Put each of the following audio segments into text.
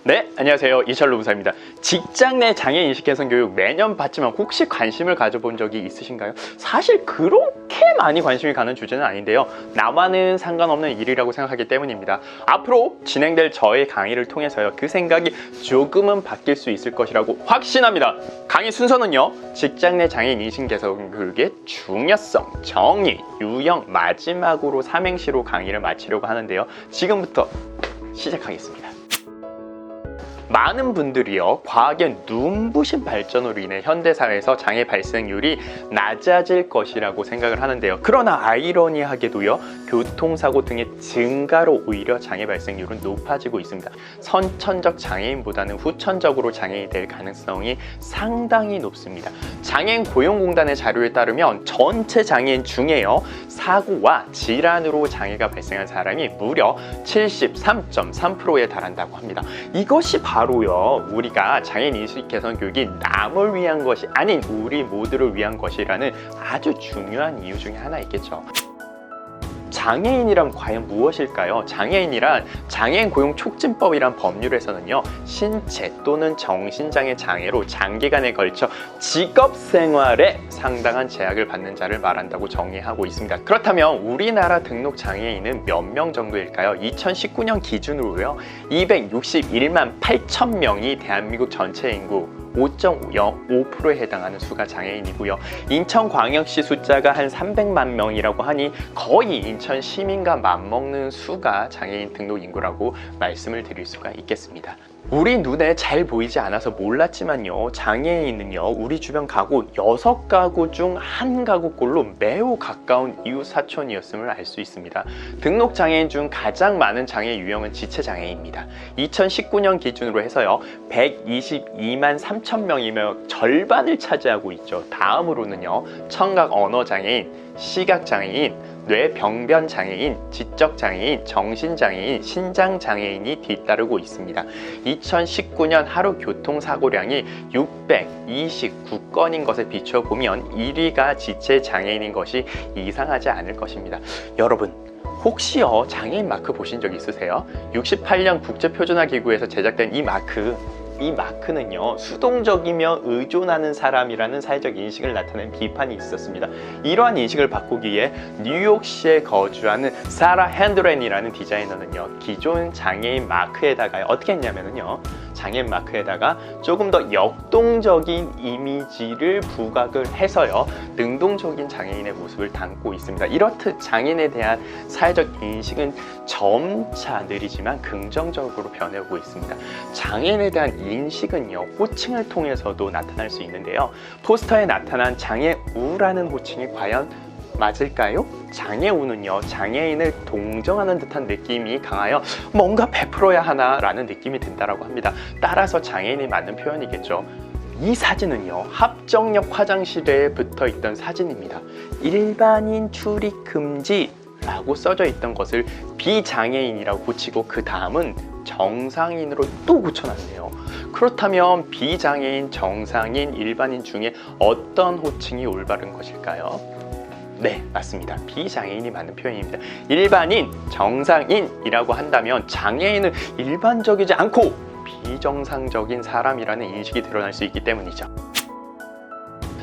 네, 안녕하세요. 이철로 부사입니다. 직장 내 장애인식 개선 교육 매년 받지만 혹시 관심을 가져본 적이 있으신가요? 사실 그렇게 많이 관심이 가는 주제는 아닌데요. 나와는 상관없는 일이라고 생각하기 때문입니다. 앞으로 진행될 저의 강의를 통해서요. 그 생각이 조금은 바뀔 수 있을 것이라고 확신합니다. 강의 순서는요. 직장 내 장애인 인식 개선 교육의 중요성, 정의, 유형, 마지막으로 삼행시로 강의를 마치려고 하는데요. 지금부터 시작하겠습니다. 많은 분들이요, 과학의 눈부신 발전으로 인해 현대사회에서 장애 발생률이 낮아질 것이라고 생각을 하는데요. 그러나 아이러니하게도요, 교통사고 등의 증가로 오히려 장애 발생률은 높아지고 있습니다. 선천적 장애인보다는 후천적으로 장애인이 될 가능성이 상당히 높습니다. 장애인 고용공단의 자료에 따르면 전체 장애인 중에요, 사고와 질환으로 장애가 발생한 사람이 무려 73.3%에 달한다고 합니다. 이것이 바로요, 우리가 장애인 인식 개선 교육이 남을 위한 것이 아닌 우리 모두를 위한 것이라는 아주 중요한 이유 중에 하나 있겠죠. 장애인이란 과연 무엇일까요? 장애인이란 장애인 고용 촉진법이란 법률에서는요, 신체 또는 정신장애 장애로 장기간에 걸쳐 직업생활에 상당한 제약을 받는 자를 말한다고 정의하고 있습니다. 그렇다면 우리나라 등록 장애인은 몇 명 정도일까요? 2019년 기준으로요, 261만 8천 명이 대한민국 전체 인구 5.05%에 해당하는 수가 장애인이고요. 인천광역시 숫자가 한 300만 명이라고 하니 거의 인천 시민과 맞먹는 수가 장애인 등록 인구라고 말씀을 드릴 수가 있겠습니다. 우리 눈에 잘 보이지 않아서 몰랐지만요, 장애인은요, 우리 주변 가구 6가구 중 1가구꼴로 매우 가까운 이웃 사촌이었음을 알 수 있습니다. 등록 장애인 중 가장 많은 장애 유형은 지체 장애입니다. 2019년 기준으로 해서요, 122만 3천 명이며 절반을 차지하고 있죠. 다음으로는요, 청각 언어 장애인, 시각 장애인, 뇌병변 장애인, 지적 장애인, 정신 장애인, 신장 장애인이 뒤따르고 있습니다. 2019년 하루 교통사고량이 629건인 것에 비추어 보면 1위가 지체 장애인인 것이 이상하지 않을 것입니다. 여러분, 혹시요, 장애인 마크 보신 적 있으세요? 68년 국제표준화기구에서 제작된 이 마크는요, 수동적이며 의존하는 사람이라는 사회적 인식을 나타낸 비판이 있었습니다. 이러한 인식을 바꾸기 위해 뉴욕시에 거주하는 사라 핸드렌이라는 디자이너는요, 기존 장애인 마크에다가 어떻게 했냐면요, 장애인 마크에다가 조금 더 역동적인 이미지를 부각을 해서요, 능동적인 장애인의 모습을 담고 있습니다. 이렇듯 장애인에 대한 사회적 인식은 점차 느리지만 긍정적으로 변해오고 있습니다. 장애인에 대한 인식은요, 호칭을 통해서도 나타날 수 있는데요, 포스터에 나타난 장애우라는 호칭이 과연 맞을까요? 장애우는요, 장애인을 동정하는 듯한 느낌이 강하여 뭔가 베풀어야 하나 라는 느낌이 든다고 합니다. 따라서 장애인이 맞는 표현이겠죠. 이 사진은요, 합정역 화장실에 붙어 있던 사진입니다. 일반인 출입 금지 라고 써져 있던 것을 비장애인이라고 고치고 그 다음은 정상인으로 또 고쳐놨네요. 그렇다면 비장애인, 정상인, 일반인 중에 어떤 호칭이 올바른 것일까요? 네, 맞습니다. 비장애인이 맞는 표현입니다. 일반인, 정상인이라고 한다면 장애인은 일반적이지 않고 비정상적인 사람이라는 인식이 드러날 수 있기 때문이죠.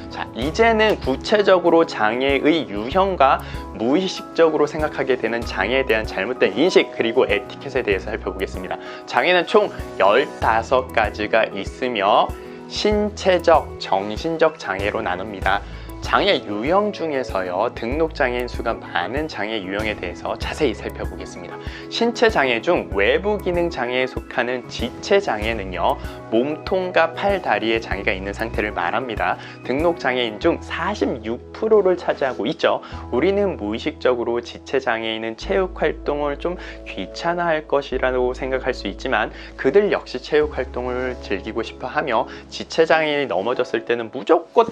자, 이제는 구체적으로 장애의 유형과 무의식적으로 생각하게 되는 장애에 대한 잘못된 인식 그리고 에티켓에 대해서 살펴보겠습니다. 장애는 총 15가지가 있으며 신체적, 정신적 장애로 나눕니다. 장애 유형 중에서요, 등록 장애인 수가 많은 장애 유형에 대해서 자세히 살펴보겠습니다. 신체 장애 중 외부 기능 장애에 속하는 지체 장애는요, 몸통과 팔, 다리에 장애가 있는 상태를 말합니다. 등록 장애인 중 46%를 차지하고 있죠. 우리는 무의식적으로 지체 장애인은 체육 활동을 좀 귀찮아할 것이라고 생각할 수 있지만 그들 역시 체육 활동을 즐기고 싶어 하며, 지체 장애인이 넘어졌을 때는 무조건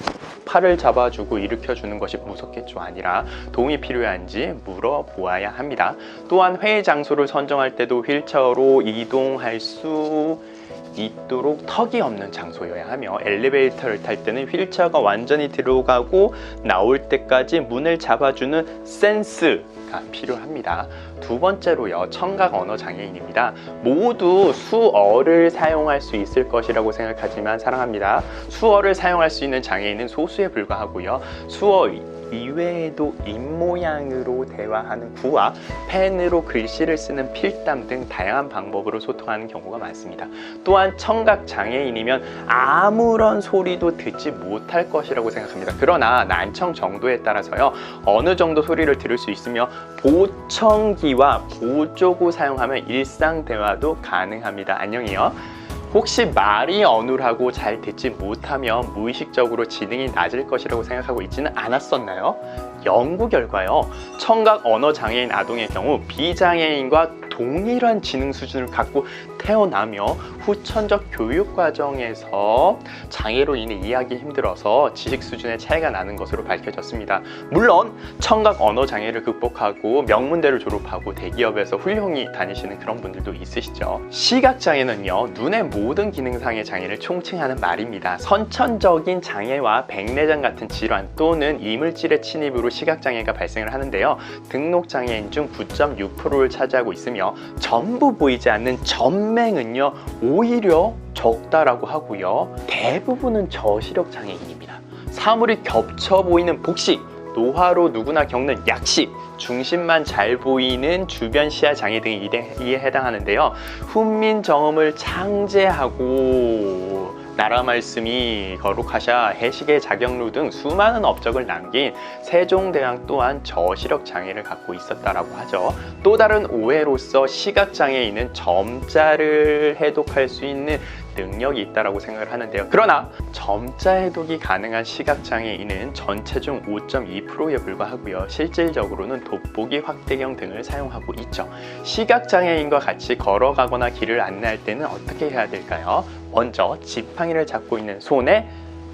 팔을 잡아주고 일으켜주는 것이 무섭겠죠 아니라 도움이 필요한지 물어보아야 합니다. 또한 회의 장소를 선정할 때도 휠체어로 이동할 수 있도록 턱이 없는 장소여야 하며, 엘리베이터를 탈 때는 휠체어가 완전히 들어가고 나올 때까지 문을 잡아주는 센스가 이해가 필요합니다. 두 번째로요, 청각 언어 장애인입니다. 모두 수어를 사용할 수 있을 것이라고 생각하지만 사랑합니다. 수어를 사용할 수 있는 장애인은 소수에 불과하고요. 수어 이외에도 입모양으로 대화하는 구와 펜으로 글씨를 쓰는 필담 등 다양한 방법으로 소통하는 경우가 많습니다. 또한 청각 장애인이면 아무런 소리도 듣지 못할 것이라고 생각합니다. 그러나 난청 정도에 따라서요, 어느 정도 소리를 들을 수 있으며 보청기와 보조구 사용하면 일상 대화도 가능합니다. 안녕히요. 혹시 말이 어눌하고 잘 듣지 못하면 무의식적으로 지능이 낮을 것이라고 생각하고 있지는 않았었나요? 연구 결과요, 청각 언어 장애인 아동의 경우 비장애인과 동일한 지능 수준을 갖고 태어나며 후천적 교육 과정에서 장애로 인해 이해하기 힘들어서 지식 수준의 차이가 나는 것으로 밝혀졌습니다. 물론 청각 언어 장애를 극복하고 명문대를 졸업하고 대기업에서 훌륭히 다니시는 그런 분들도 있으시죠. 시각 장애는요, 눈의 모든 기능상의 장애를 총칭하는 말입니다. 선천적인 장애와 백내장 같은 질환 또는 이물질의 침입으로 시각 장애가 발생을 하는데요, 등록 장애인 중 9.6%를 차지하고 있으며 전부 보이지 않는 전맹은요 오히려 적다라고 하고요, 대부분은 저시력 장애인입니다. 사물이 겹쳐 보이는 복식, 노화로 누구나 겪는 약식, 중심만 잘 보이는 주변 시야 장애 등이 이에 해당하는데요, 훈민정음을 창제하고 나라 말씀이 거룩하샤, 해시계 자경루 등 수많은 업적을 남긴 세종대왕 또한 저시력 장애를 갖고 있었다라고 하죠. 또 다른 오해로서 시각장애인은 점자를 해독할 수 있는 능력이 있다고 생각을 하는데요. 그러나 점자 해독이 가능한 시각장애인은 전체 중 5.2%에 불과하고요. 실질적으로는 돋보기 확대경 등을 사용하고 있죠. 시각장애인과 같이 걸어가거나 길을 안내할 때는 어떻게 해야 될까요? 먼저 지팡이를 잡고 있는 손의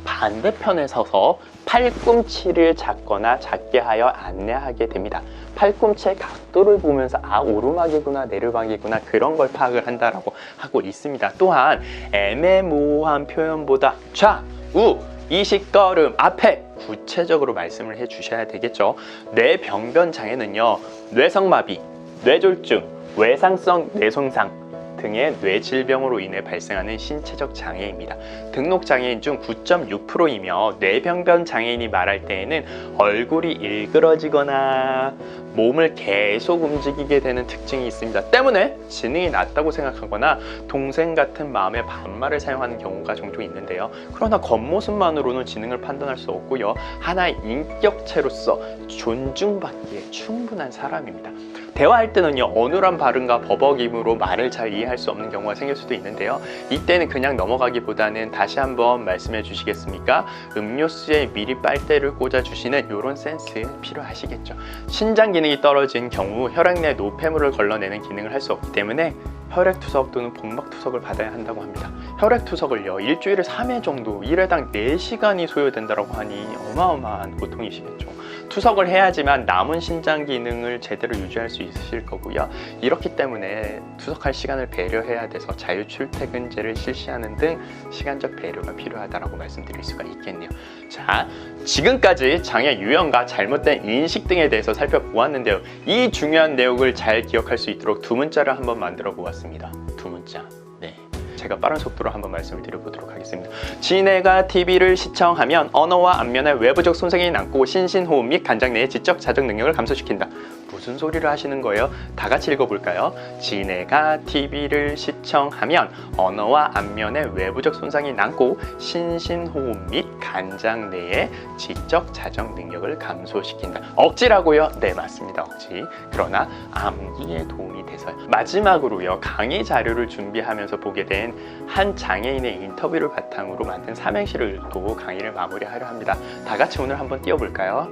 반대편에 서서 팔꿈치를 잡거나 잡게 하여 안내하게 됩니다. 팔꿈치의 각도를 보면서 오르막이구나 내리막이구나 그런 걸 파악을 한다라고 하고 있습니다. 또한 애매모호한 표현보다 좌우 이식걸음 앞에 구체적으로 말씀을 해 주셔야 되겠죠. 뇌병변 장애는요, 뇌성마비, 뇌졸중, 외상성 뇌손상 등의 뇌질병으로 인해 발생하는 신체적 장애입니다. 등록 장애인 중 9.6%이며 뇌병변 장애인이 말할 때에는 얼굴이 일그러지거나 몸을 계속 움직이게 되는 특징이 있습니다. 때문에 지능이 낮다고 생각하거나 동생 같은 마음의 반말을 사용하는 경우가 종종 있는데요. 그러나 겉모습만으로는 지능을 판단할 수 없고요, 하나의 인격체로서 존중받기에 충분한 사람입니다. 대화할 때는요, 어눌한 발음과 버벅임으로 말을 잘 이해할 수 없는 경우가 생길 수도 있는데요, 이때는 그냥 넘어가기보다는 다시 한번 말씀해 주시겠습니까? 음료수에 미리 빨대를 꽂아 주시는 이런 센스 필요하시겠죠. 신장 기능이 떨어진 경우 혈액 내 노폐물을 걸러내는 기능을 할 수 없기 때문에 혈액투석 또는 복막투석을 받아야 한다고 합니다. 혈액투석을요, 일주일에 3회 정도 1회당 4시간이 소요된다고 하니 어마어마한 고통이시겠죠. 투석을 해야지만 남은 신장 기능을 제대로 유지할 수 있으실 거고요. 이렇기 때문에 투석할 시간을 배려해야 돼서 자유출퇴근제를 실시하는 등 시간적 배려가 필요하다고 말씀드릴 수가 있겠네요. 자, 지금까지 장애 유형과 잘못된 인식 등에 대해서 살펴보았는데요. 이 중요한 내용을 잘 기억할 수 있도록 두 문자를 한번 만들어 보았습니다. 두 문자. 네. 제가 빠른 속도로 한번 말씀을 드려보도록 하겠습니다. 지네가 TV를 시청하면 언어와 안면의 외부적 손상이 남고 신신호흡 및 간장 내의 지적 자정 능력을 감소시킨다. 무슨 소리를 하시는 거예요? 다 같이 읽어볼까요? 지네가 TV를 시청하면 언어와 안면의 외부적 손상이 남고 신신호흡 및 간장 내의 지적 자정 능력을 감소시킨다. 억지라고요? 네, 맞습니다. 억지. 그러나 암기에 도움이 돼서요. 마지막으로요, 강의 자료를 준비하면서 보게 된 한 장애인의 인터뷰를 바탕으로 만든 삼행시를 또 강의를 마무리하려 합니다. 다 같이 오늘 한번 띄워볼까요?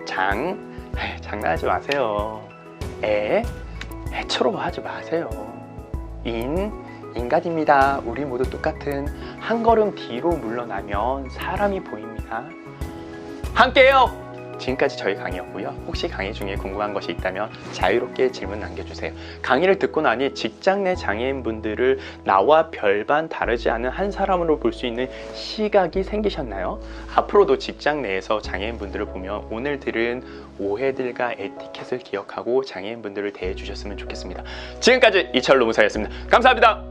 장난하지 마세요. 애처로워하지 마세요. 인간입니다. 우리 모두 똑같은 한 걸음 뒤로 물러나면 사람이 보입니다. 함께해요. 지금까지 저희 강의였고요. 혹시 강의 중에 궁금한 것이 있다면 자유롭게 질문 남겨주세요. 강의를 듣고 나니 직장 내 장애인분들을 나와 별반 다르지 않은 한 사람으로 볼 수 있는 시각이 생기셨나요? 앞으로도 직장 내에서 장애인분들을 보면 오늘 들은 오해들과 에티켓을 기억하고 장애인분들을 대해주셨으면 좋겠습니다. 지금까지 이철 노무사였습니다. 감사합니다.